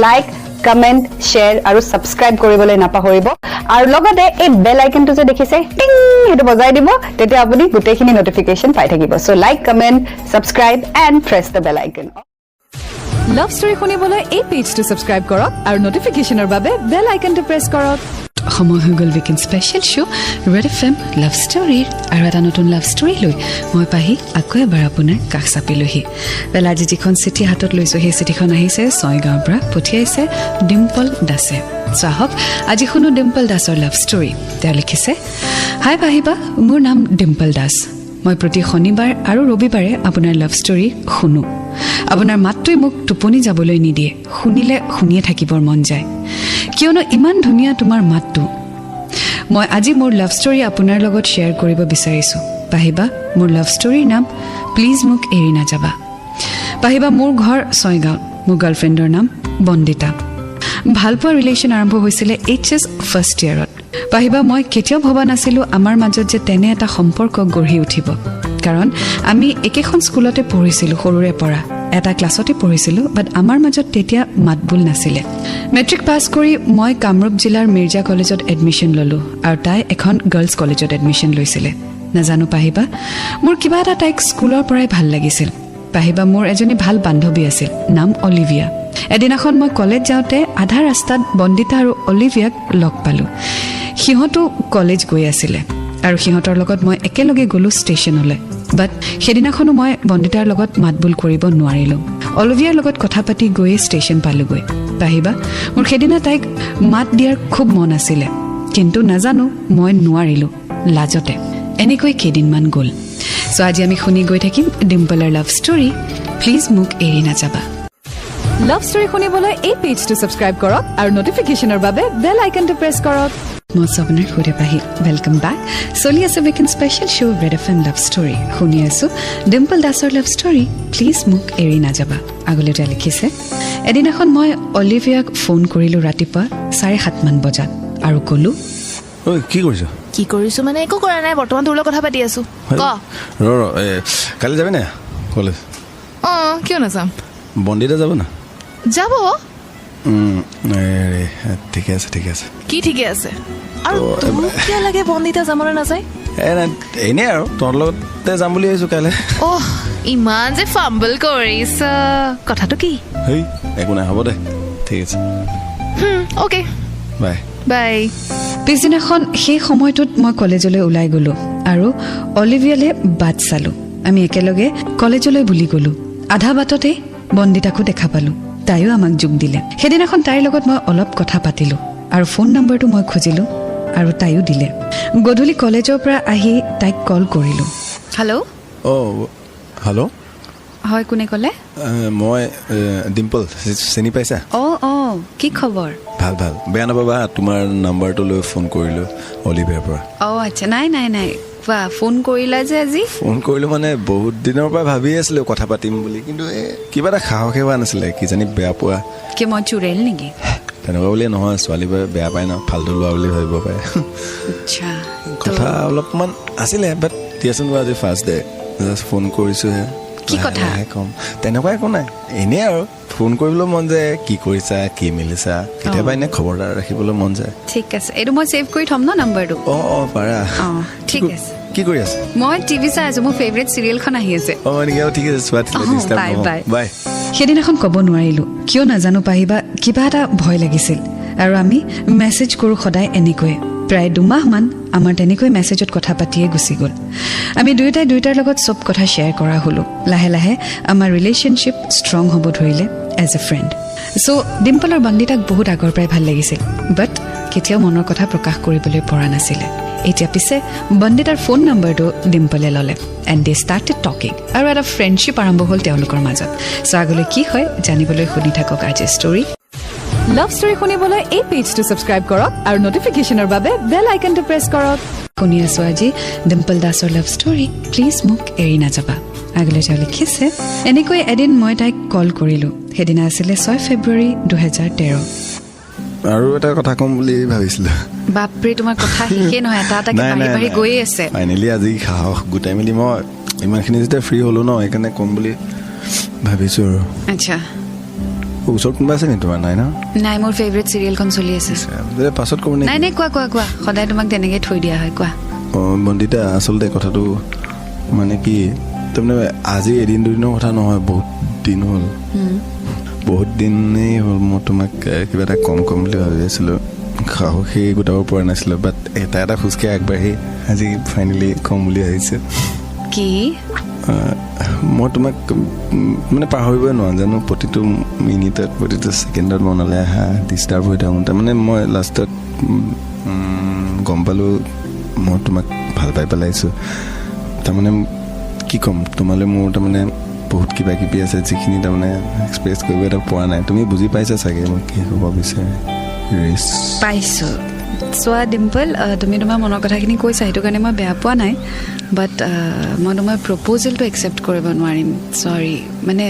Like comment share আৰু subscribe কৰিবলৈ নাপাহৰিব আৰু লগতে এই বেল আইকনটো যে দেখিছে টিং হেতু বজাই দিব তেতিয়া আপুনি গুটেখিনি নোটিফিকেশন পাই থাকিব so like comment subscribe and press the bell icon love story শুনিবলৈ এই পেজটো সাবস্ক্ৰাইব কৰক আৰু নোটিফিকেশনৰ বাবে বেল আইকনটো প্ৰেছ কৰক সময় হৈ গ'ল weekend special show' red FM লাভ ষ্টৰীৰ আৰু এটা নতুন লাভ ষ্টৰী লৈ মই পাহি আকৌ এবাৰ আপোনাৰ কাষ চাপিলোহি বেল আজি যিখন চিঠি হাতত লৈছোঁ সেই চিঠিখন আহিছে ছয়গাঁৱৰ পৰা পঠিয়াইছে ডিম্পল দাসে চাহক আজি শুনো ডিম্পল দাসৰ লাভ ষ্টৰী তেওঁ লিখিছে হাই পাহিবা মোৰ নাম ডিম্পল দাস মই প্ৰতি শনিবাৰ আৰু ৰবিবাৰে আপোনাৰ লাভ ষ্টৰী শুনো আপোনাৰ মাতটোৱে মোক টোপনি যাবলৈ নিদিয়ে শুনিলে শুনিয়ে থাকিবৰ মন যায় কিয়নো ইমান ধুনীয়া তোমাৰ মাতটো মই আজি মোৰ লাভ ষ্টৰী আপোনাৰ লগত শ্বেয়াৰ কৰিব বিচাৰিছোঁ পাহিবা মোৰ লাভ ষ্টৰীৰ নাম প্লিজ মোক এৰি নাযাবা পাহিবা মোৰ ঘৰ ছয়গাঁও মোৰ গাৰ্লফ্ৰেণ্ডৰ নাম বন্দিতা ভালপোৱা ৰিলেশ্যন আৰম্ভ হৈছিলে HS ফাৰ্ষ্ট ইয়াৰত পাহিবা মই কেতিয়াও ভবা নাছিলোঁ আমাৰ মাজত যে তেনে এটা সম্পৰ্ক গঢ়ি উঠিব কাৰণ আমি একেখন স্কুলতে পঢ়িছিলোঁ সৰুৰে পৰা এটা ক্লাছতে পঢ়িছিলোঁ বাট আমাৰ মাজত তেতিয়া মাতবোল নাছিলে মেট্ৰিক পাছ কৰি মই কামৰূপ জিলাৰ মিৰ্জা কলেজত এডমিশ্যন ল'লোঁ আৰু তাই এখন গাৰ্লছ কলেজত এডমিশ্যন লৈছিলে নাজানো পাহিবা মোৰ কিবা এটা তাইক স্কুলৰ পৰাই ভাল লাগিছিল পাহিবা মোৰ এজনী ভাল বান্ধৱী আছিল নাম অলিভিয়া এদিনাখন মই কলেজ যাওঁতে আধা ৰাস্তাত বন্দিতা আৰু অলিভিয়াক লগ পালোঁ সিহঁতো কলেজ গৈ আছিলে আৰু সিহঁতৰ লগত মই একেলগে গ'লোঁ ষ্টেচনলৈ বাট সেইদিনাখনো মই বন্দিতাৰ লগত মাতবোল কৰিব নোৱাৰিলোঁ অলিভিয়াৰ লগত কথা পাতি গৈয়ে ষ্টেচন পালোঁগৈ পাহিবা মোৰ সেইদিনা তাইক মাত দিয়াৰ খুব মন আছিলে কিন্তু নাজানো মই নোৱাৰিলোঁ লাজতে এনেকৈ কেইদিনমান গ'ল চ' আজি আমি শুনি গৈ থাকিম ডিম্পলৰ লাভ ষ্টৰী প্লিজ মোক এৰি নাযাবা লাভ ষ্টৰী শুনিবলৈ এই পেজটো সাবস্ক্ৰাইব কৰক আৰু নোটিফিকেশনৰ বাবে বেল আইকনটো প্ৰেছ কৰক মই আপোনাৰ সৈতে পাহি ওয়েলকাম বেক চলি আছে weekend special show' red FM love story শুনি আছোঁ ডিম্পল দাসৰ লাভ ষ্টৰী প্লিজ মোক এৰি নাযাবা আগলৈ তেওঁ লিখিছে এদিনাখন মই অলিভিয়াক ফোন কৰিলোঁ ৰাতিপুৱা 7:30 মান বজাত আৰু ক'লোঁ ঐ কি কৰিছ মানে একো কৰা নাই বৰ্তমান তোৰ লগত কথা পাতি আছোঁ ক কালি যাবি না কলেজ কিয় নাযাম বন্দিতা যাব না যাব ঠিকে আছে কি ঠিকে আছে আৰু তোৰ কিয় লাগে বন্দিতা যাবলৈ নাযায় এনেই আৰু তোৰ লগতে যাম বুলি ভাবিছোঁ কাইলৈ ইমান যে ফাম্বল কৰিছ কথাটো কি একো নাই হ'ব দে ঠিক আছে অ'কে বাই বাই পিছদিনাখন সেই সময়টোত মই কলেজলৈ ওলাই গ'লোঁ আৰু অলিভিয়ালে বাট চালোঁ আমি একেলগে কলেজলৈ বুলি গ'লোঁ আধা বাটতে বন্দিতাকো দেখা পালোঁ তাইও আমাক যোগ দিলে সেইদিনাখন তাইৰ লগত মই অলপ কথা পাতিলোঁ আৰু ফোন নম্বৰটো মই খুজিলোঁ আৰু তাইও দিলে গধূলি কলেজৰ পৰা আহি তাইক কল কৰিলোঁ হেল্ল' হয় কোনে ক'লে মই ডিম্পল চিনি পাইছা কি খবৰ ভাল বেয়া নাপাবা তোমাৰ নাম্বাৰটো লৈ ফোন কৰিলোঁ অলিভিয়াৰ পৰা আচ্ছা নাই কোৱা ফোন কৰিলা যে আজি ফোন কৰিলোঁ মানে বহুত দিনৰ পৰা ভাবি আছিলোঁ কথা পাতিম বুলি কিন্তু কিবা এটা সাহসে হোৱা নাছিলে কিজানি বেয়া পোৱা কি মই চুৰেল নেকি তেনেকুৱা বুলিয়ে নহয় ছোৱালীবোৰে বেয়া পায় ন ফাল্টু লোৱা বুলি ভাবিব পাৰে কথা অলপমান আছিলে বাট দিয়াচোন আজি ফাৰ্ষ্ট ডে জাষ্ট ফোন কৰিছোঁহে কি কথা কম তেনেকুৱা একো নাই এনেই আৰু ফোন কৰিবলৈ মন যায় কি কৰিছা কি মিলিছা কেতিয়াবা এনে খবৰদাৰ ৰাখিবলৈ মন যায় ঠিক আছে এইটো মই ছেভ কৰি থ'ম ন নাম্বাৰটো পাৰা ঠিক আছে কি কৰি আছে মই টিভি চাই আছোঁ মোৰ ফেভৰেট চিৰিয়েলখন আহি আছে ঠিক আছে বাই সেইদিনাখন ক'ব নোৱাৰিলোঁ কিয় নাজানো পাহিবা কিবা এটা ভয় লাগিছিল আৰু আমি মেছেজ কৰোঁ সদায় এনেকৈ প্ৰায় 2 মাহমান আমাৰ তেনেকৈ মেছেজত কথা পাতিয়ে গুচি গ'ল আমি দুয়োটাৰ লগত চব কথা শ্বেয়াৰ কৰা হ'লোঁ লাহে লাহে আমাৰ ৰিলেশ্যনশ্বিপ ষ্ট্ৰং হ'ব ধৰিলে এজ এ ফ্ৰেণ্ড চ' ডিম্পলৰ বন্দিতাক বহুত আগৰ পৰাই ভাল লাগিছিল বাট কেতিয়াও মনৰ কথা প্ৰকাশ কৰিবলৈ পৰা নাছিলে এতিয়া পিছে বন্দিতাৰ ফোন নম্বৰটো ডিম্পলে ল'লে এণ্ড দে ষ্টাৰ্টেড টকিং আৰু এটা ফ্ৰেণ্ডশ্বিপ আৰম্ভ হ'ল তেওঁলোকৰ মাজত চ' আগলৈ কি হয় জানিবলৈ শুনি থাকক আজিৰ ষ্টৰী লাভ ষ্টৰী শুনিবলৈ এই পেজটো সাবস্ক্ৰাইব কৰক আৰু নোটিফিকেশনৰ বাবে বেল আইকনটো প্ৰেছ কৰক শুনি আছোঁ আজি ডিম্পল দাসৰ লাভ ষ্টৰী প্লিজ মোক এৰি নাযাবা আগলৈ তেওঁ লিখিছে এনেকৈ এদিন মই তাইক কল কৰিলোঁ সেইদিনা আছিলে 6 ফেব্ৰুৱাৰী 2013 আৰু এটা কথা ক'ম বুলি ভাবিছিলোঁ বাপৰে তোমাৰ কথা শেষে নহয় এটা বাঢ়ি গৈয়ে আছে ফাইনেলি আজি সাহস গোটাই মেলি মই ইমানখিনি যেতিয়া ফ্ৰী হ'লোঁ ন সেইকাৰণে ক'ম বুলি ভাবিছোঁ আৰু আচ্ছা ওচৰত কোনোবা আছে নেকি তোমাৰ নাই ন নাই মোৰ ফেভাৰিট চিৰিয়েলখন চলি আছে পাছত ক'ব নাই নাই কোৱা সদায় তোমাক তেনেকৈ থৈ দিয়া হয় কোৱা বন্দিতা আচলতে কথাটো মানে কি তাৰমানে আজি এদিন দুদিনৰ কথা নহয় বহুত দিন হ'ল বহুত দিনেই হ'ল মই তোমাক কিবা এটা কম বুলি ভাবি আছিলোঁ সাহসী গোটাব পৰা নাছিলোঁ বাট এটা খোজকে আগবাঢ়ি আজি ফাইনেলি কম বুলি আহিছে কি মই তোমাক মানে পাহৰিবই নোৱাৰো জানো প্ৰতিটো মিনিটত প্ৰতিটো ছেকেণ্ডত মনলৈ আহা ডিষ্টাৰ্ব হৈ থাকোঁ তাৰমানে মই লাষ্টত গম পালোঁ মই তোমাক ভাল পাই পেলাইছোঁ তাৰমানে কি ক'ম তোমালৈ মোৰ তাৰমানে বহুত কিবা কিবি আছে যিখিনি তাৰমানে এক্সপ্ৰেছ কৰিব এটা পৰা নাই তুমি বুজি পাইছা চাগে মই কি ক'ব বিচাৰে পাইছোঁ চোৱা ডিম্পল তুমি তোমাৰ মনৰ কথাখিনি কৈছা সেইটো কাৰণে মই বেয়া পোৱা নাই বাট মই তোমাৰ প্ৰপ'জেলটো একচেপ্ট কৰিব নোৱাৰিম চৰি মানে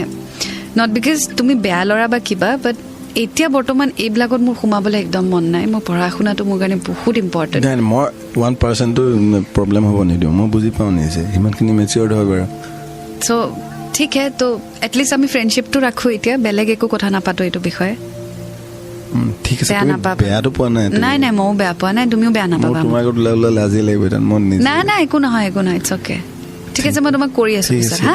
নট বিকজ তুমি বেয়া ল'ৰা বা কিবা বাট এতিয়া বৰ্তমান এইবিলাকত মোৰ সোমাবলৈ একদম মন নাই মোৰ পঢ়া শুনাটো মোৰ কাৰণে বহুত ইম্পৰ্টেণ্ট মই 1%টো প্ৰব্লেম হ'ব নিদিওঁ মই বুজি পাওঁ নিজে সিমানখিনি মেচিয়ৰ্ড হয় বাৰু চ' ঠিক হে তো এটলিষ্ট আমি ফ্ৰেণ্ডশ্বিপটো ৰাখোঁ এতিয়া বেলেগ একো কথা নাপাতো এইটো বিষয়ে ঠিক আছে তুমি বেয়াটো পোৱা নাই নাই নাই ময়ো বেয়া পোৱা নাই তুমিও বেয়া নাপাবা তোমাৰ আগত ওলাই লাজি লাগিব নাই একো নহয় ইটছ অ'কে ঠিক আছে মই তোমাক কৰি আছোঁ পিছত হা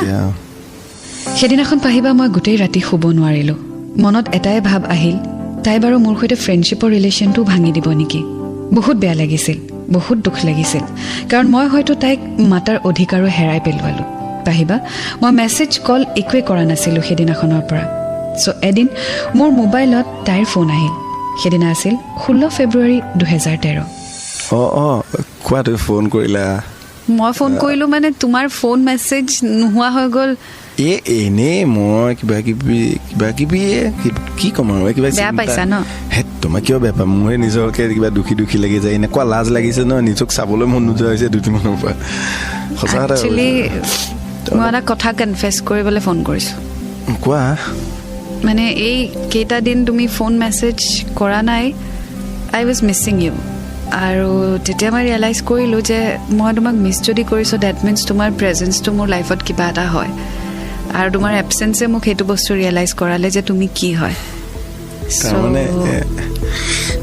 সেইদিনাখন পাহিবা মই গোটেই ৰাতি শুব নোৱাৰিলোঁ মনত এটাই ভাৱ আহিল তাই বাৰু মোৰ সৈতে ফ্ৰেণ্ডশ্বিপৰ ৰিলেশ্যনটো ভাঙি দিব নেকি বহুত বেয়া লাগিছিল বহুত দুখ লাগিছিল কাৰণ মই হয়তো তাইক মাতাৰ অধিকাৰো হেৰাই পেলোৱালোঁ পাহিবা মই মেছেজ কল একোৱে কৰা নাছিলোঁ সেইদিনাখনৰ পৰা চ' এদিন মোৰ মোবাইলত তাইৰ ফোন আহিল সেইদিনা আছিল 16 ফেব্ৰুৱাৰী 2013 কোৱা তুমি ফোন কৰিলা মই ফোন কৰিলোঁ মানে তোমাৰ ফোন মেছেজ নোহোৱা হৈ গ'ল এনেই মই কিবা কিবি কি ক'ম আৰু কিবা বেয়া পাইছা ন তোমাক কিয় বেয়া পাম মোৰে নিজকে কিবা দুখী লাগি যায় এনেকুৱা লাজ লাগিছে ন নিজক চাবলৈ মন নোযোৱা হৈছে 2-3 মানৰ পৰা সঁচা একচুৱেলি মই এটা কথা কনফেছ কৰিবলৈ ফোন কৰিছোঁ কোৱা মানে এই কেইটা দিন তুমি ফোন মেছেজ কৰা নাই আই ৱাজ মিছিং ইউ আৰু তেতিয়া মই ৰিয়েলাইজ কৰিলোঁ যে মই তোমাক মিছ যদি কৰিছোঁ ডেট মিনছ তোমাৰ প্ৰেজেঞ্চটো মোৰ লাইফত কিবা এটা হয় আৰু তোমাৰ এবচেঞ্চে মোক সেইটো বস্তু ৰিয়েলাইজ কৰালে যে তুমি কি হয়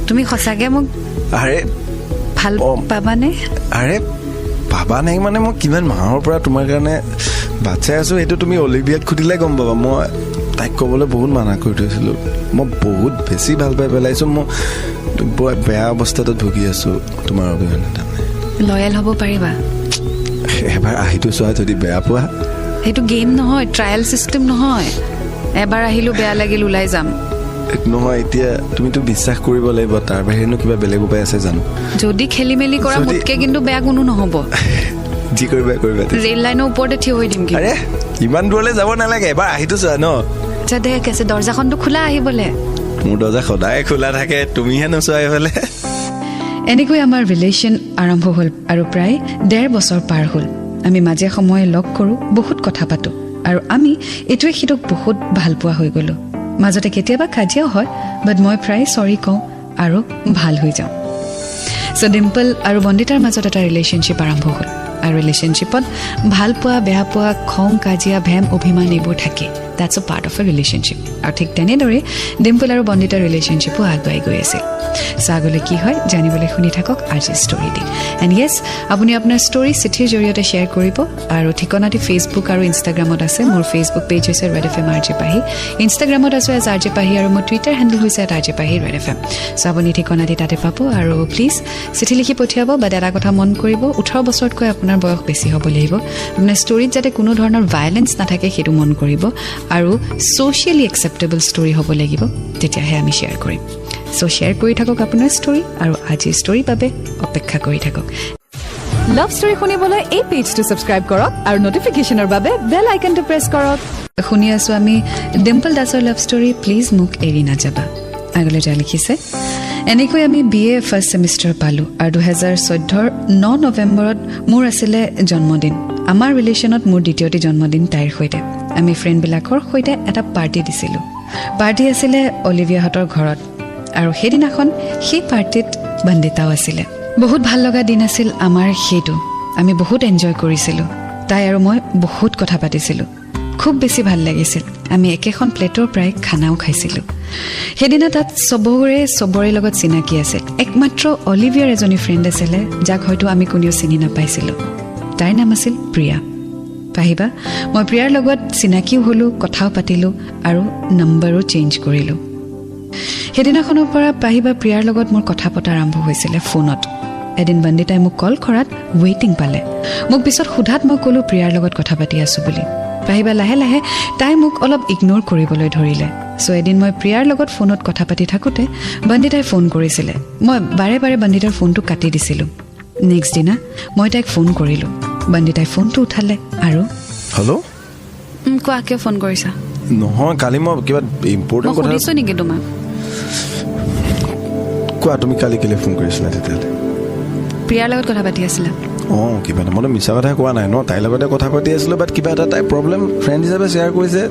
তুমি সঁচাকৈ মোক ভাল পাবানে ভাবা নাই মানে মই কিমান মাহৰ পৰা তোমাৰ কাৰণে বাচ্ছাই আছোঁ সেইটো তুমি অলিভিয়াত সুধিলে গম পাবা মই তাইক ক'বলৈ বহুত মানা কৰি থৈছিলোঁ মই বহুত বেছি ভাল পাই পেলাইছোঁ মই বেয়া অৱস্থাত ভুগি আছোঁ তোমাৰ অবিহনে তাৰমানে লয়েল হ'ব পাৰিবা এবাৰ আহিটো চোৱা যদি বেয়া পোৱা সেইটো গেম নহয় ট্ৰায়েল চিষ্টেম নহয় এবাৰ আহিলোঁ বেয়া লাগিল ওলাই যাম নহয় এতিয়া তুমিতো বিশ্বাস কৰিব লাগিব তাৰ বাহিৰেনো কিবা বেলেগ উপায় আছে জানো যদি খেলি মেলি কৰা মোতকে কিন্তু বেয়া কোনো নহ'ব যি কৰিবা ৰেল লাইনৰ ওপৰতে থিয় হৈ দিম আৰে ইমান দূৰলৈ যাব নালাগে এবাৰ আহিটো চোৱা ন আচ্ছা দে আছে দৰ্জাখনটো খোলা আহিবলৈ মোৰ দৰ্জা সদায় খোলা থাকে তুমিহে নোচোৱা এইফালে এনেকৈ আমাৰ ৰিলেশ্যন আৰম্ভ হ'ল আৰু প্ৰায় 1.5 বছৰ পাৰ হ'ল আমি মাজে সময়ে লগ কৰোঁ বহুত কথা পাতোঁ আৰু আমি এইটোৱে সিটোক বহুত ভাল পোৱা হৈ গ'লোঁ মাজতে কেতিয়াবা কাজিয়াও হয় বাট মই প্ৰায় চৰি কওঁ আৰু ভাল হৈ যাওঁ চ' ডিম্পল আৰু বন্দিতাৰ মাজত এটা ৰিলেশ্যনশ্বিপ আৰম্ভ হ'ল আৰু ৰিলেশ্যনশ্বিপত ভাল পোৱা বেয়া পোৱা খং কাজিয়া ভেম অভিমান এইবোৰ থাকে that's A part of A relationship আৰু ঠিক তেনেদৰে ডিম্পল আৰু বন্দিতাৰ ৰিলেশ্যনশ্বিপো আগুৱাই গৈ আছিল চ' আগলৈ কি হয় জানিবলৈ শুনি থাকক আজিৰ ষ্টৰি দি এণ্ড য়েছ আপুনি আপোনাৰ ষ্টৰি চিঠিৰ জৰিয়তে শ্বেয়াৰ কৰিব আৰু ঠিকনাটি ফেচবুক আৰু ইনষ্টাগ্ৰামত আছে মোৰ ফেচবুক পেজ হৈছে ৰেড FM RJ পাহি ইনষ্টাগ্ৰামত আছোঁ এজ RJ পাহি আৰু মোৰ টুইটাৰ হেণ্ডেল হৈছে RJ পাহি ৰেড FM চ' আপুনি ঠিকনাটি তাতে পাব আৰু প্লিজ চিঠি লিখি পঠিয়াব বাট এটা কথা মন কৰিব 18 বছৰতকৈ আপোনাৰ বয়স বেছি হ'ব লাগিব আপোনাৰ ষ্টৰিত যাতে কোনো ধৰণৰ ভায়লেঞ্চ নাথাকে সেইটো মন কৰিব আৰু ছ'চিয়েলি একচেপ্টেবল ষ্টৰি হ'ব লাগিব তেতিয়াহে আমি শ্বেয়াৰ কৰিম চ' শ্বেয়াৰ কৰি থাকক আপোনাৰ ষ্টৰি আৰু আজিৰ ষ্টৰিৰ বাবে অপেক্ষা কৰি থাকক লাভ ষ্টৰি শুনিবলৈ এই পেজটো ছাবস্ক্ৰাইব কৰক আৰু নটিফিকেশ্যনৰ বাবে বেল আইকনটো প্ৰেছ কৰক শুনি আছোঁ আমি ডিম্পল দাসৰ লাভ ষ্টৰি প্লিজ মোক এৰি নাযাবা আগলৈ যা লিখিছে এনেকৈ আমি BA ফাৰ্ষ্ট ছেমিষ্টাৰ পালোঁ আৰু 2014 9 নৱেম্বৰত মোৰ আছিলে জন্মদিন আমাৰ ৰিলেশ্যনত মোৰ দ্বিতীয়টি জন্মদিন তাইৰ সৈতে আমি ফ্ৰেণ্ডবিলাকৰ সৈতে এটা পাৰ্টি দিছিলোঁ পাৰ্টি আছিলে অলিভিয়াহঁতৰ ঘৰত আৰু সেইদিনাখন সেই পাৰ্টিত বন্দিতাও আছিলে বহুত ভাল লগা দিন আছিল আমাৰ সেইটো আমি বহুত এনজয় কৰিছিলোঁ তাই আৰু মই বহুত কথা পাতিছিলোঁ খুব বেছি ভাল লাগিছিল আমি একেখন প্লেটৰ প্ৰায় খানাও খাইছিলোঁ সেইদিনা তাত চবৰে লগত চিনাকি আছিল একমাত্ৰ অলিভিয়াৰ এজনী ফ্ৰেণ্ড আছিলে যাক হয়তো আমি কোনেও চিনি নাপাইছিলোঁ তাইৰ নাম আছিল প্ৰিয়া পাহিবা মই প্ৰিয়াৰ লগত চিনাকিও হ'লোঁ কথাও পাতিলোঁ আৰু নম্বৰো চেঞ্জ কৰিলোঁ সেইদিনাখনৰ পৰা পাহিবা প্ৰিয়াৰ লগত মোৰ কথা পতা আৰম্ভ হৈছিলে ফোনত এদিন বন্দিতাই মোক কল কৰাত ৱেইটিং পালে মোক পিছত সোধাত মই ক'লোঁ প্ৰিয়াৰ লগত কথা পাতি আছোঁ বুলি পাহিবা লাহে লাহে তাই মোক অলপ ইগনোৰ কৰিবলৈ ধৰিলে চ' এদিন মই প্ৰিয়াৰ লগত ফোনত কথা পাতি থাকোঁতে বন্দিতাই ফোন কৰিছিলে মই বাৰে বাৰে বন্দিতাৰ ফোনটো কাটি দিছিলোঁ নেক্সট দিনা মই তাইক ফোন কৰিলোঁ বন্দিতাই ফোনটো উঠালে আৰু হেল্ল' কোৱা কিয় ফোন কৰিছা নহয় কালি মই কিবা ইম্পৰ্টেণ্ট কথা সুধিছোঁ নেকি তোমাক কোৱা তুমি কালি কেলৈ ফোন কৰিছিলা তেতিয়াহ'লে প্ৰিয়াৰ লগত কথা পাতি আছিলা অঁ কিবা এটা মইতো মিছা কথা কোৱা নাই ন তাইৰ লগতে কথা পাতি আছিলোঁ বাট কিবা এটা তাই প্ৰব্লেম ফ্ৰেণ্ড হিচাপে শ্বেয়াৰ কৰিছে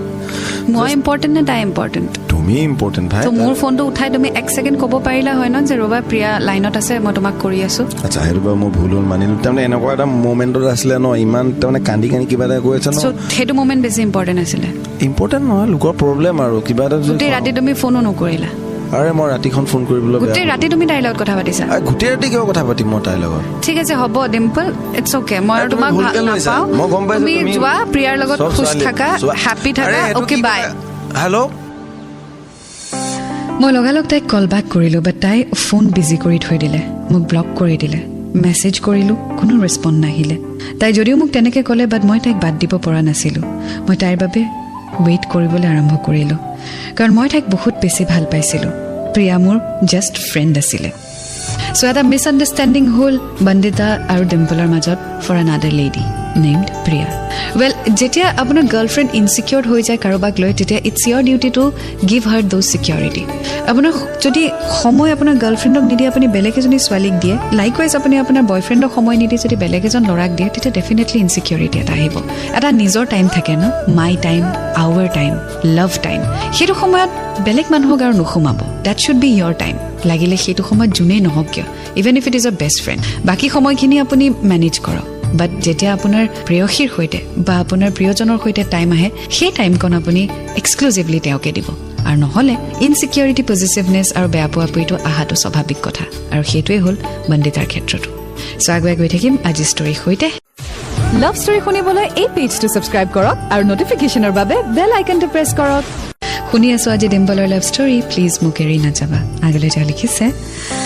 মই ইম্পৰ্টেণ্ট নে তাই ইম্পৰ্টেণ্ট তুমি ইম্পৰ্টেণ্ট ভাই মোৰ ফোনটো উঠাই তুমি এক ছেকেণ্ড ক'ব পাৰিলা হয় ন যে ৰ'বা প্ৰিয়া লাইনত আছে মই তোমাক কৰি আছোঁ আচ্ছা সেইটো বাৰু মই ভুল হ'ল মানিলোঁ তাৰমানে এনেকুৱা এটা মমেণ্টত আছিলে ন ইমান তাৰমানে কান্দি কিবা এটা কৈ আছে ন সেইটো মমেণ্ট বেছি ইম্পৰ্টেণ্ট আছিলে ইম্পৰ্টেণ্ট নহয় লোকৰ প্ৰব্লেম আৰু কিবা এটা গোটেই ৰাতি তুমি ফোনো নকৰিলা আৰে মই ৰাতিখন ফোন কৰিবলৈ গোটেই ৰাতি তুমি তাইৰ লগত কথা পাতিছা গোটেই ৰাতি কিয় কথা পাতিম মই তাইৰ লগত ঠিক আছে হ'ব ডিম্পল ইটছ অ'কে মই আৰু তোমাক নাপাওঁ মই গম পাইছোঁ তুমি যোৱা প্ৰিয়াৰ লগত খুচ থাকা হেপ্পী থাকা অ'কে বাই হেল্ল' মই লগালগ তাইক কল বেক কৰিলোঁ বাট তাই ফোন বিজি কৰি থৈ দিলে মোক ব্লক কৰি দিলে মেছেজ কৰিলোঁ কোনো ৰেছপণ্ড নাহিলে তাই যদিও মোক তেনেকৈ ক'লে বাট মই তাইক বাদ দিব পৰা নাছিলোঁ মই তাইৰ বাবে ৱেইট কৰিবলৈ আৰম্ভ কৰিলোঁ কাৰণ মই তাইক বহুত বেছি ভাল পাইছিলোঁ প্ৰিয়া মোৰ জাষ্ট ফ্ৰেণ্ড আছিলে চ' এটা মিছআণ্ডাৰষ্টেণ্ডিং হ'ল বন্দিতা আৰু ডিম্পলৰ মাজত for another lady named Priya well যেতিয়া আপোনাৰ গাৰ্লফ্ৰেণ্ড ইনচিকিউৰ হৈ যায় কাৰোবাক লৈ তেতিয়া it's your duty to give her those security আপোনাৰ যদি সময় আপোনাৰ গাৰ্লফ্ৰেণ্ডক নিদিয়ে আপুনি বেলেগ এজনী ছোৱালীক দিয়ে লাইকৱাইজ আপুনি আপোনাৰ বয়ফ্ৰেণ্ডক সময় নিদিয়ে যদি বেলেগ এজন ল'ৰাক দিয়ে তেতিয়া ডেফিনেটলি ইনচিকিউৰিটি এটা আহিব এটা নিজৰ টাইম থাকে ন my time our time love time সেইটো সময়ত বেলেগ মানুহক আৰু নোসোমাব that should be your time লাগিলে সেইটো সময়ত যোনেই নহওক কিয় even if it is a best friend বাকী সময়খিনি আপুনি মেনেজ কৰক বাট যেতিয়া আপোনাৰ প্ৰেয়সীৰ সৈতে বা আপোনাৰ প্ৰিয়জনৰ সৈতে টাইম আহে সেই টাইমকণ আপুনি এক্সক্লুজিভলি তেওঁকে দিব আৰু নহ'লে ইনচিকিউৰিটি পজিটিভনেছ আৰু বেয়া পোৱা পুৰিটো অহাটো স্বাভাৱিক কথা আৰু সেইটোৱে হ'ল বন্দিতাৰ ক্ষেত্ৰতো চ' আগুৱাই গৈ থাকিম আজি ষ্টৰীৰ সৈতে লাভ ষ্টৰী শুনিবলৈ এই পেজটো ছাবস্ক্ৰাইব কৰক আৰু নটিফিকেশ্যনৰ বাবে বেল আইকনটো প্ৰেছ কৰক শুনি আছোঁ আজি ডিম্পলৰ লাভ ষ্টৰী প্লিজ মোক এৰি নাযাবা আগলৈ তেওঁ লিখিছে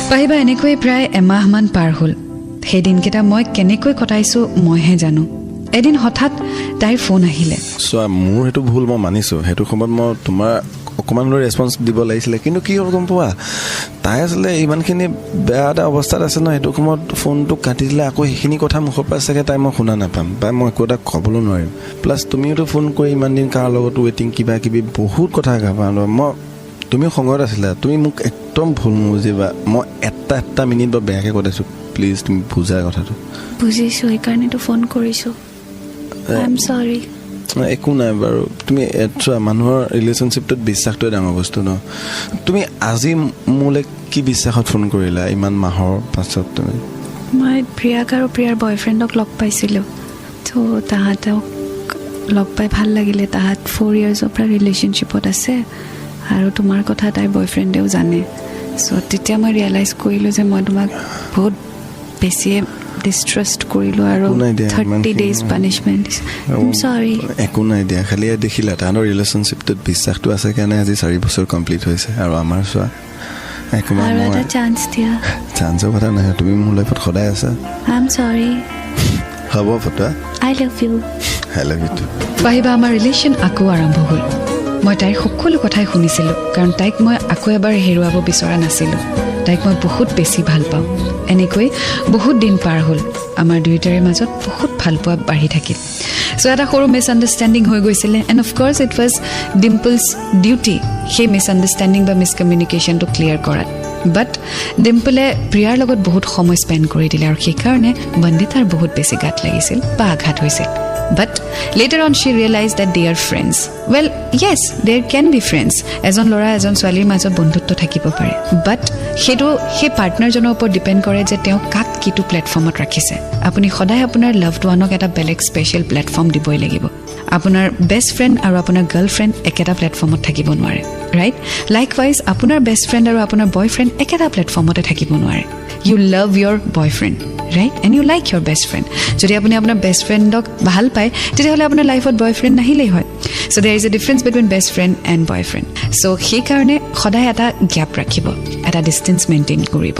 পাহিবা এনেকৈ প্ৰায় এমাহমান পাৰ হ'ল সেই দিনকেইটা মই কেনেকৈ কটাইছোঁ মইহে জানো এদিন হঠাৎ তাইৰ ফোন আহিলে চোৱা মোৰ সেইটো ভুল মই মানিছোঁ সেইটো সময়ত মই তোমাৰ অকণমান ৰেছপন্স দিব লাগিছিলে কিন্তু কি হ'ল গম পোৱা তাই আচলতে ইমানখিনি বেয়া এটা অৱস্থাত আছে ন সেইটো সময়ত ফোনটো কাটি দিলে আকৌ সেইখিনি কথা মুখৰ পৰা চাগে তাই মই শুনা নাপাম বা মই একো এটা ক'বলৈ নোৱাৰিম প্লাছ তুমিওতো ফোন কৰি ইমান দিন কাৰ লগত ৱেইটিং কিবা কিবি বহুত কথা কাবা মই তুমিও সময়ত আছিলা তুমি মোক একদম ভুল নুবুজিবা মই এটা মিনিট বা বেয়াকৈ কটাইছোঁ প্লিজ তুমি বুজা কথাটো বুজিছোঁ সেইকাৰণেতো ফোন কৰিছোঁ আই এম চৰি একো নাই বাৰু তুমি চোৱা মানুহৰ ৰিলেশ্যনশ্বিপটোত বিশ্বাসটোৱে ডাঙৰ বস্তু ন তুমি আজি মোলৈ কি বিশ্বাসত ফোন কৰিলা ইমান মাহৰ পাছত তুমি মই প্ৰিয়াক আৰু প্ৰিয়াৰ বয়ফ্ৰেণ্ডক লগ পাইছিলোঁ ত' তাহাঁতক লগ পাই ভাল লাগিলে তাহাঁত 4 yearsৰ পৰা ৰিলেশ্যনশ্বিপত আছে আৰু তোমাৰ কথা তাইৰ বয়ফ্ৰেণ্ডেও জানে চ' তেতিয়া মই ৰিয়েলাইজ কৰিলোঁ যে মই তোমাক বহুত বেছিয়ে ডিষ্ট্ৰাষ্ট কৰিলোঁ আৰু 30 days পানিছমেণ্ট চৰি একো নাই দিয়া খালি দেখিলা তাহাঁতৰ ৰিলেশ্যনশ্বিপটোত বিশ্বাসটো আছে কাৰণে আজি 4 বছৰ কমপ্লিট হৈছে আৰু আমাৰ চোৱা আৰু এটা চান্স দিয়া চান্সৰ কথা নহয় তুমি মোৰ লাইফত সদায় আছা আই এম চৰি হ'ব ফটোৱা আই লাভ ইউ টু পাহিবা আমাৰ ৰিলেশ্যন আকৌ আৰম্ভ হ'ল মই তাইৰ সকলো কথাই শুনিছিলোঁ কাৰণ তাইক মই আকৌ এবাৰ হেৰুৱাব বিচৰা নাছিলোঁ তাইক মই বহুত বেছি ভাল পাওঁ এনেকৈ বহুত দিন পাৰ হ'ল আমাৰ দুয়োটাৰে মাজত বহুত ভাল পোৱা বাঢ়ি থাকিল চ' এটা সৰু মিছআণ্ডাৰষ্টেণ্ডিং হৈ গৈছিলে and of course it was Dimple's duty সেই মিছআণ্ডাৰষ্টেণ্ডিং বা মিছকমিউনিকেশ্যনটো ক্লিয়াৰ কৰাত বাট ডিম্পলে প্ৰিয়াৰ লগত বহুত সময় স্পেণ্ড কৰি দিলে আৰু সেইকাৰণে বন্দিতাৰ বহুত বেছি গাত লাগিছিল বা আঘাত হৈছিল But later on she realized that they are friends. Well, yes, there can be friends. এজন ল'ৰা এজন ছোৱালীৰ মাজত বন্ধুত্ব থাকিব পাৰে। But সেইটো সেই পাৰ্টনাৰজনৰ ওপৰত ডিপেণ্ড কৰে নকৰে যে তেওঁ কাক কিটো প্লেটফৰ্মত ৰাখিছে আপুনি সদায় আপোনাৰ লাভড ওৱানক এটা বেলেগ স্পেচিয়েল প্লেটফৰ্ম দিবই লাগিব আপোনাৰ বেষ্ট ফ্ৰেণ্ড আৰু আপোনাৰ গাৰ্লফ্ৰেণ্ড একেটা প্লেটফৰ্মত থাকিব নোৱাৰে ৰাইট লাইকৱাইজ আপোনাৰ বেষ্ট ফ্ৰেণ্ড আৰু আপোনাৰ বয়ফ্ৰেণ্ড একেটা প্লেটফৰ্মতে থাকিব নোৱাৰে you love your boyfriend right and you like your best friend যদি আপুনি আপোনাৰ বেষ্ট ফ্ৰেণ্ডক ভাল পায় তেতিয়াহ'লে আপোনাৰ লাইফত বয়ফ্ৰেণ্ড নাহিলেই হয় so' there is a difference between best friend and boyfriend so' সেইকাৰণে সদায় এটা গেপ ৰাখিব এটা ডিষ্টেঞ্চ মেইনটেইন কৰিব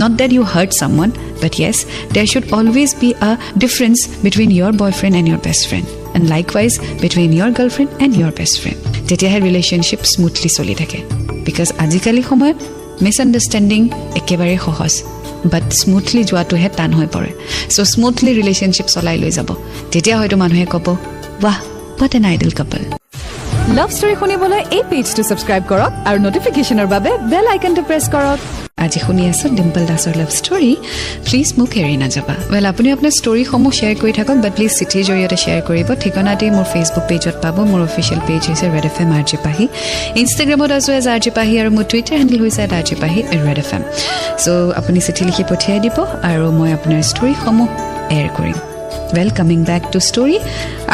Not that you hurt someone, but yes, there should always be a difference between your boyfriend and your best friend. And likewise, between your girlfriend and your best friend. Tetiahe relationship smoothly soli thake. Because ajikali somoyot misunderstanding ekebare sohoj. But smoothly joatohe tan hoi pore. So smoothly relationship solai loi jabo. Tetia hoyto manuhe kobo, wah, what an ideal couple. Love story শুনিবলৈ এই পেজটো subscribe কৰক আৰু নটিফিকেশনৰ বাবে বেল আইকনটো press কৰক আজি শুনি আছো ডিম্পল দাসৰ লাভ ষ্টৰী প্লিজ মোক এৰি নাযাবা ৱেল আপুনি আপোনাৰ ষ্টৰীসমূহ শ্বেয়াৰ কৰি থাকক বাট প্লিজ চিঠিৰ জৰিয়তে শ্বেয়াৰ কৰিব ঠিকনাটি মোৰ ফেচবুক পেজত পাব মোৰ অফিচিয়েল পেজ হৈছে red F M RJ Pahi ইনষ্টাগ্ৰামত আছো এজ RJ Pahi আৰু মোৰ টুইটাৰ হেণ্ডেল হৈছে RJ Pahi red F M so' আপুনি চিঠি লিখি পঠিয়াই দিব আৰু মই আপোনাৰ ষ্টৰীসমূহ এয়াৰ কৰিম well coming back to story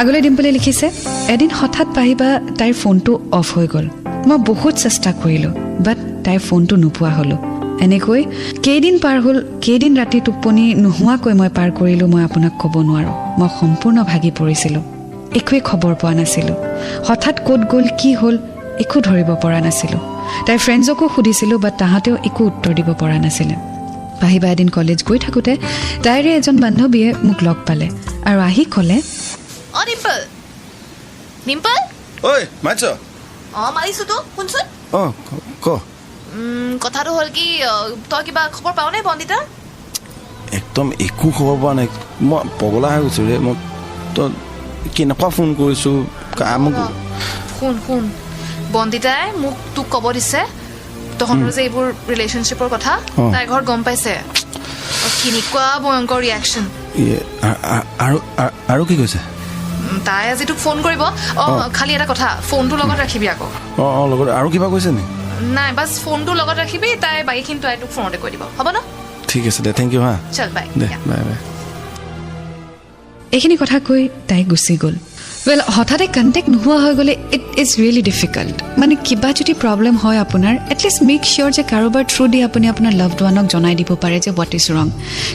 আগলৈ ডিম্পলে লিখিছে এদিন হঠাৎ পাহিবা তাইৰ ফোনটো অফ হৈ গ'ল মই বহুত চেষ্টা কৰিলোঁ বাট তাইৰ ফোনটো নোপোৱা হ'লোঁ এনেকৈ কেইদিন পাৰ হ'ল কেইদিন ৰাতি টোপনি নোহোৱাকৈ মই পাৰ কৰিলোঁ মই আপোনাক ক'ব নোৱাৰোঁ মই সম্পূৰ্ণ ভাগি পৰিছিলোঁ একোৱে খবৰ পোৱা নাছিলোঁ হঠাৎ ক'ত গ'ল কি হ'ল একো ধৰিব পৰা নাছিলোঁ তাইৰ ফ্ৰেণ্ডছকো সুধিছিলোঁ বাট তাহাঁতেও একো উত্তৰ দিব পৰা নাছিলে পাহিবা এদিন কলেজ গৈ থাকোঁতে তাইৰে এজন বান্ধৱীয়ে মোক লগ পালে আৰু আহি ক'লে অ ডিম্পল ডিম্পল ঐ মাছ অ মাৰিছো তো শুনচোন অ ক কথাটো হ'ল কি তই কিবা খবৰ পাৱ নাই বন্দিতা একদম একো খবৰ পোৱা নাই মই পগলা হৈ গৈছোঁ ৰে মই তই কেনেকুৱা ফোন কৰিছোঁ শুন বন্দিতাই মোক তোক ক'ব দিছে তহঁতৰ যে এইবোৰ ৰিলেশ্যনশ্বিপৰ কথা তাই ঘৰত গম পাইছে কেনেকুৱা ভয়ংকৰ ৰিয়েকশ্যন আৰু কি কৈছে তাই আজি তোক ফোন কৰিব খালি এটা কথা ফোনটো লগত ৰাখিবি আকৌ লগত আৰু কিবা কৈছে নি নাই বাছ ফোনটো লগত ৰাখিবি তাই বাকীখিনি তাই তোক ফোনতে কৈ দিব হ'ব ন ঠিক আছে দে থেংক ইউ হা চল বাই দে বাই বাই এইখিনি কথা কৈ তাই গুচি গ'ল ৱেল হঠাতে কণ্টেক্ট নোহোৱা হৈ গ'লে ইট ইজ ৰিয়েলি ডিফিকাল্ট মানে কিবা যদি প্ৰব্লেম হয় আপোনাৰ এটলিষ্ট মেক চিয়'ৰ যে কাৰোবাৰ থ্ৰু দি আপুনি আপোনাৰ লাভড ওৱানক জনাই দিব পাৰে যে হোৱাট ইজ ৰং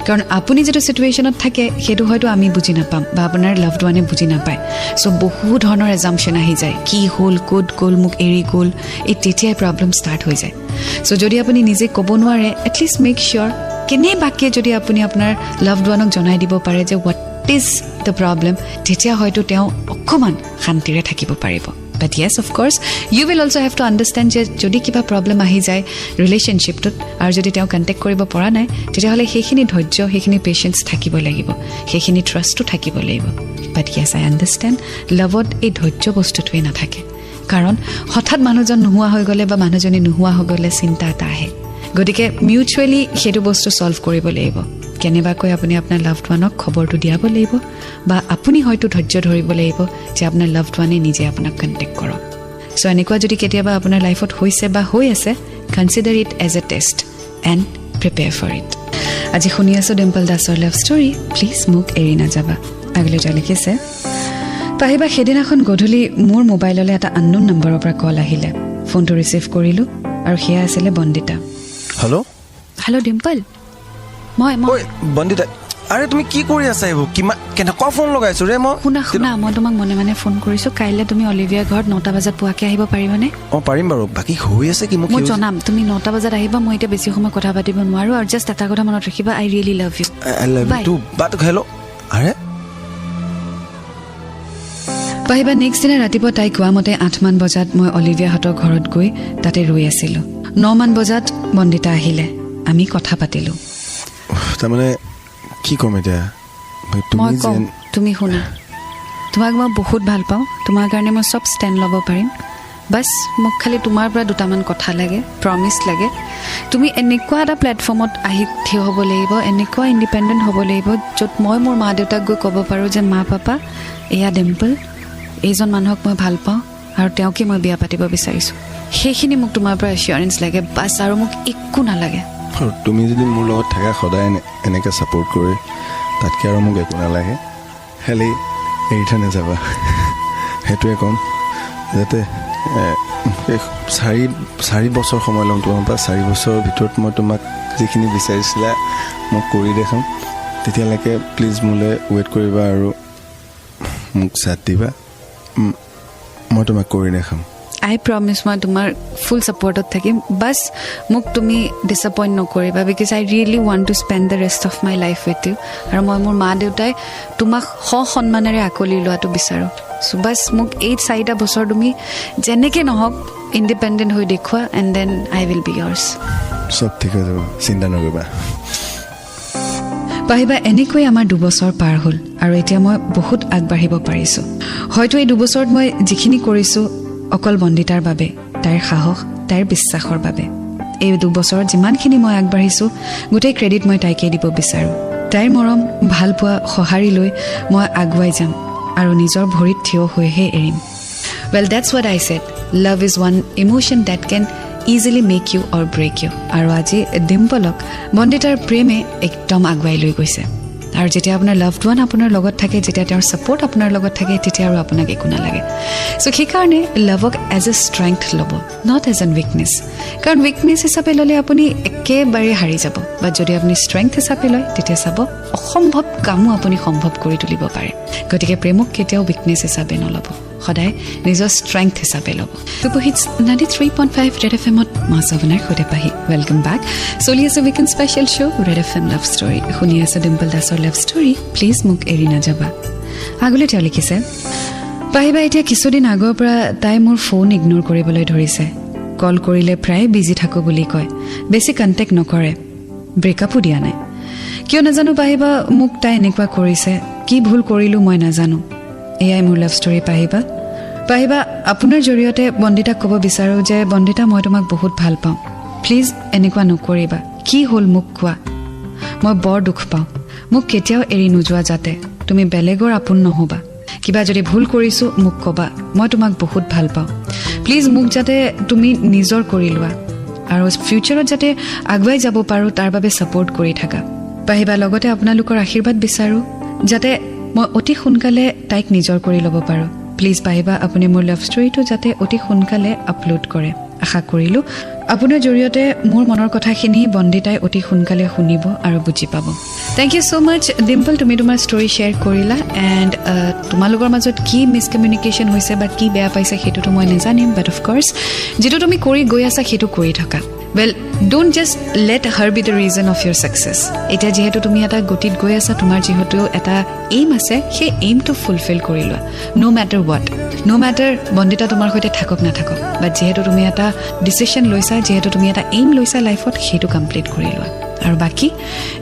কাৰণ আপুনি যিটো ছিটুৱেশ্যনত থাকে সেইটো হয়তো আমি বুজি নাপাম বা আপোনাৰ লাভড ওৱানে বুজি নাপায় চ' বহু ধৰণৰ এজাম্পশ্যন আহি যায় কি হ'ল ক'ত গ'ল মোক এৰি গ'ল এই তেতিয়াই প্ৰব্লেম ষ্টাৰ্ট হৈ যায় চ' যদি আপুনি নিজে ক'ব নোৱাৰে এটলিষ্ট মেক চিয়'ৰ কেনেবাকৈ যদি আপুনি আপোনাৰ লাভড ওৱানক জনাই দিব পাৰে যে হোৱাট ইজ দ্য প্ৰব্লেম তেতিয়া হয়তো তেওঁ অকণমান শান্তিৰে থাকিব পাৰিব but yes of course you will also' have to understand যে যদি কিবা প্ৰব্লেম আহি যায় ৰিলেশ্যনশ্বিপটোত আৰু যদি তেওঁ কণ্টেক্ট কৰিব পৰা নাই তেতিয়াহ'লে সেইখিনি ধৈৰ্য সেইখিনি পেচেঞ্চ থাকিব লাগিব সেইখিনি ট্ৰাষ্টটো থাকিব লাগিব বাট য়েছ আই আণ্ডাৰষ্টেণ্ড লাভত এই ধৈৰ্য বস্তুটোৱে নাথাকে কাৰণ হঠাৎ মানুহজন নোহোৱা হৈ গ'লে বা মানুহজনী নোহোৱা হৈ গ'লে চিন্তা এটা আহে গতিকে মিউচুৱেলি সেইটো বস্তু ছল্ভ কৰিব লাগিব কেনেবাকৈ আপুনি আপোনাৰ লাভড ওৱানক খবৰটো দিয়াব লাগিব বা আপুনি হয়তো ধৈৰ্য ধৰিব লাগিব যে আপোনাৰ লাভড ওৱানে নিজে আপোনাক কণ্টেক্ট কৰক চ' এনেকুৱা যদি কেতিয়াবা আপোনাৰ লাইফত হৈছে বা হৈ আছে consider it as a test and prepare for it আজি শুনি আছোঁ ডিম্পল দাসৰ লাভ ষ্টৰী প্লিজ মোক এৰি নাযাবা আগলৈ যোৱা লিখিছে পাহিবা সেইদিনাখন গধূলি মোৰ মোবাইললৈ এটা আননোন নম্বৰৰ পৰা কল আহিলে ফোনটো ৰিচিভ কৰিলোঁ আৰু সেয়া আছিলে বন্দিতা হেল্ল' ডিম্পল মই বন্দিতা আৰে তুমি কি কৰি আছা এইবোৰ কিমান কেনেকুৱা ফোন লগাইছো ৰে মই শুনা মই তোমাক মনে মনে ফোন কৰিছোঁ কাইলৈ তুমি অলিভিয়াৰ ঘৰত 9টা বজাত পোৱাকৈ আহিব পাৰিবানে পাৰিম বাৰু বাকী হৈ আছে কি মই জনাম তুমি 9টা বজাত আহিবা মই এতিয়া বেছি সময় কথা পাতিব নোৱাৰোঁ আৰু জাষ্ট এটা কথা মনত ৰাখিবা I really love you too but hello' আৰে পাহিবা নেক্সট দিনা ৰাতিপুৱা তাই কোৱা মতে 8মান বজাত মই অলিভিয়াহঁতৰ ঘৰত গৈ তাতে ৰৈ আছিলোঁ 9মান বজাত বন্দিতা আহিলে আমি কথা পাতিলোঁ তাৰমানে কি ক'ম এতিয়া মই কওঁ তুমি শুনা তোমাক মই বহুত ভাল পাওঁ তোমাৰ কাৰণে মই চব ষ্টেণ্ড ল'ব পাৰিম বাছ মোক খালি তোমাৰ পৰা দুটামান কথা লাগে প্ৰমিছ লাগে তুমি এনেকুৱা এটা প্লেটফৰ্মত আহি থিয় হ'ব লাগিব এনেকুৱা ইণ্ডিপেণ্ডেণ্ট হ'ব লাগিব য'ত মই মোৰ মা দেউতাক গৈ ক'ব পাৰোঁ যে মা পাপা এয়া ডিম্পল এইজন মানুহক মই ভাল পাওঁ আৰু তেওঁকে মই বিয়া পাতিব বিচাৰিছোঁ সেইখিনি মোক তোমাৰ পৰা এচিয়ৰেঞ্চ লাগে বাছ আৰু মোক একো নালাগে আৰু তুমি যদি মোৰ লগত থাকা সদায় এনেকৈ ছাপোৰ্ট কৰি তাতকৈ আৰু মোক একো নালাগে খালি এৰি থৈ নাযাবা সেইটোৱে ক'ম যাতে 4 বছৰ সময় ল'ম তোমাৰ পৰা 4 বছৰৰ ভিতৰত মই তোমাক যিখিনি বিচাৰিছিলা মোক কৰি দেখাম তেতিয়ালৈকে প্লিজ মোলৈ ৱেইট কৰিবা আৰু মোক চাথ দিবা মই তোমাক কৰি দেখাম আই প্ৰমিছ মই তোমাৰ ফুল ছাপৰ্টত থাকিম বাছ মোক তুমি ডিছএপইণ্ট নকৰিবা because I really want to spend the rest of my life with you আৰু মই মোৰ মা দেউতাই তোমাক সন্মানেৰে আকলি লোৱাটো বিচাৰোঁ চ' বাছ মোক এই 4টা বছৰ তুমি যেনেকৈ নহওক ইণ্ডিপেণ্ডেণ্ট হৈ দেখুওৱা and then I will be yours চব ঠিক হৈ যাব চিন্তা নকৰিবা পাহিবা এনেকৈ আমাৰ 2 বছৰ পাৰ হ'ল আৰু এতিয়া মই বহুত আগবাঢ়িব পাৰিছোঁ হয়তো এই 2 বছৰত মই যিখিনি কৰিছোঁ অকল বন্দিতাৰ বাবে তাইৰ সাহস তাইৰ বিশ্বাসৰ বাবে এই 2 বছৰত যিমানখিনি মই আগবাঢ়িছোঁ গোটেই ক্ৰেডিট মই তাইকে দিব বিচাৰোঁ তাইৰ মৰম ভালপোৱা সঁহাৰি লৈ মই আগুৱাই যাম আৰু নিজৰ ভৰিত থিয় হৈহে এৰিম well that's what I said love is one emotion that can easily make you or break you আৰু আজি ডিম্পলক বন্দিতাৰ প্ৰেমে একদম আগুৱাই লৈ গৈছে আৰু যেতিয়া আপোনাৰ লাভড ওৱান আপোনাৰ লগত থাকে যেতিয়া তেওঁৰ ছাপোৰ্ট আপোনাৰ লগত থাকে তেতিয়া আৰু আপোনাক একো নালাগে চ' সেইকাৰণে লাভক এজ এ ষ্ট্ৰেংথ ল'ব নট এজ এন উইকনেছ কাৰণ উইকনেছ হিচাপে ল'লে আপুনি একেবাৰে হাৰি যাব বা যদি আপুনি ষ্ট্ৰেংথ হিচাপে লয় তেতিয়া চাব অসম্ভৱ কামো আপুনি সম্ভৱ কৰি তুলিব পাৰে গতিকে প্ৰেমক কেতিয়াও উইকনেছ হিচাপে নল'ব সদায় নিজৰ ষ্ট্ৰেংথ হিচাপে ল'ব হিটছ 93.5 ৰেড FM মাছ আপোনাৰ সৈতে পাহি ৱেলকাম বেক চলি আছে weekend special show' red FM love story শুনি আছে ডিম্পল দাসৰ লাভ ষ্টৰী প্লিজ মোক এৰি নাযাবা আগলৈ তেওঁ লিখিছে পাহিবা এতিয়া কিছুদিন আগৰ পৰা তাই মোৰ ফোন ইগন'ৰ কৰিবলৈ ধৰিছে কল কৰিলে প্ৰায় বিজি থাকোঁ বুলি কয় বেছি কণ্টেক্ট নকৰে ব্ৰেকআপো দিয়া নাই কিয় নাজানো পাহিবা মোক তাই এনেকুৱা কৰিছে কি ভুল কৰিলোঁ মই নাজানো এয়াই মোৰ লাভ ষ্টৰী পাহিবা আপোনাৰ জৰিয়তে বন্দিতাক ক'ব বিচাৰোঁ যে বন্দিতা মই তোমাক বহুত ভাল পাওঁ প্লিজ এনেকুৱা নকৰিবা কি হ'ল মোক কোৱা মই বৰ দুখ পাওঁ মোক কেতিয়াও এৰি নোযোৱা যাতে তুমি বেলেগৰ আপোন নহ'বা কিবা যদি ভুল কৰিছোঁ মোক ক'বা মই তোমাক বহুত ভাল পাওঁ প্লিজ মোক যাতে তুমি নিজৰ কৰি লোৱা আৰু ফিউচাৰত যাতে আগুৱাই যাব পাৰোঁ তাৰ বাবে ছাপোৰ্ট কৰি থাকা পাহিবা লগতে আপোনালোকৰ আশীৰ্বাদ বিচাৰোঁ যাতে মই অতি সোনকালে তাইক নিজৰ কৰি ল'ব পাৰোঁ প্লিজ পাহিবা আপুনি মোৰ লাভ ষ্টৰীটো যাতে অতি সোনকালে আপলোড কৰে আশা কৰিলোঁ আপোনাৰ জৰিয়তে মোৰ মনৰ কথাখিনি বন্দিতাই অতি সোনকালে শুনিব আৰু বুজি পাব থেংক ইউ ছ' মাছ ডিম্পল তুমি তোমাৰ ষ্টৰী শ্বেয়াৰ কৰিলা এণ্ড তোমালোকৰ মাজত কি মিছকমিউনিকেশ্যন হৈছে বা কি বেয়া পাইছে সেইটোতো মই নাজানিম বাট অফক'ৰ্ছ যিটো তুমি কৰি গৈ আছা সেইটো কৰি থকা well don't just let her be the reason of your success এতিয়া যিহেতু তুমি এটা গতিত গৈ আছা তোমাৰ যিহেতু এটা এইম আছে সেই এইমটো ফুলফিল কৰি লোৱা no' matter what no' matter Bandita তোমাৰ সৈতে থাকক নাথাকক বাট যিহেতু তুমি এটা ডিচিশ্যন লৈছা যিহেতু তুমি এটা এইম লৈছা লাইফত সেইটো কমপ্লিট কৰি লোৱা আৰু বাকী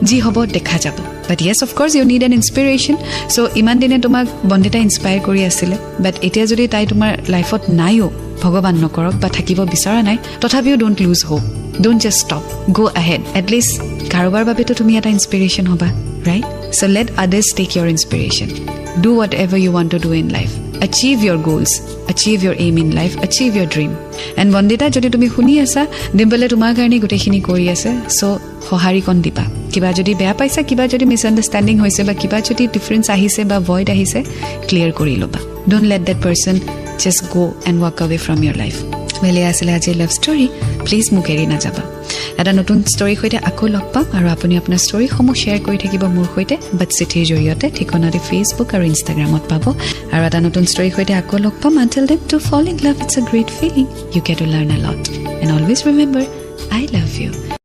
যি হ'ব দেখা যাব but yes of course you need an inspiration so' ইমান দিনে তোমাক বন্দিতা ইনস্পায়াৰ কৰি আছিলে বাট এতিয়া যদি তাই তোমাৰ লাইফত নাইও ভগৱান নকৰক বা থাকিব বিচৰা নাই তথাপিও don't lose hope don't just stop go' ahead at least কাৰোবাৰ বাবেতো তুমি এটা ইনস্পিৰেশ্যন হ'বা right so' let others take your inspiration do whatever you want to do in life achieve your goals achieve your aim in life achieve your dream and Bandita যদি তুমি শুনি আছা ডিম্পলে তোমাৰ কাৰণে গোটেইখিনি কৰি আছে চ' সঁহাৰি কণ দিবা কিবা যদি বেয়া পাইছা কিবা যদি মিছআণ্ডাৰষ্টেণ্ডিং হৈছে বা কিবা যদি ডিফাৰেঞ্চ আহিছে বা ভইড আহিছে ক্লিয়াৰ কৰি ল'বা don't let that person just go' and walk away from your life বেলেগ আছিলে আজিৰ লাভ ষ্টৰী প্লিজ মোক এৰি নাযাবা এটা নতুন ষ্টৰীৰ সৈতে আকৌ লগ পাম আৰু আপুনি আপোনাৰ ষ্টৰীসমূহ শ্বেয়াৰ কৰি থাকিব মোৰ সৈতে বাট চিঠিৰ জৰিয়তে ঠিকনাতে ফেচবুক আৰু ইনষ্টাগ্ৰামত পাব আৰু এটা নতুন ষ্টৰীৰ সৈতে আকৌ লগ পাম until then to fall in love it's a great feeling you get to learn a lot and always remember I love U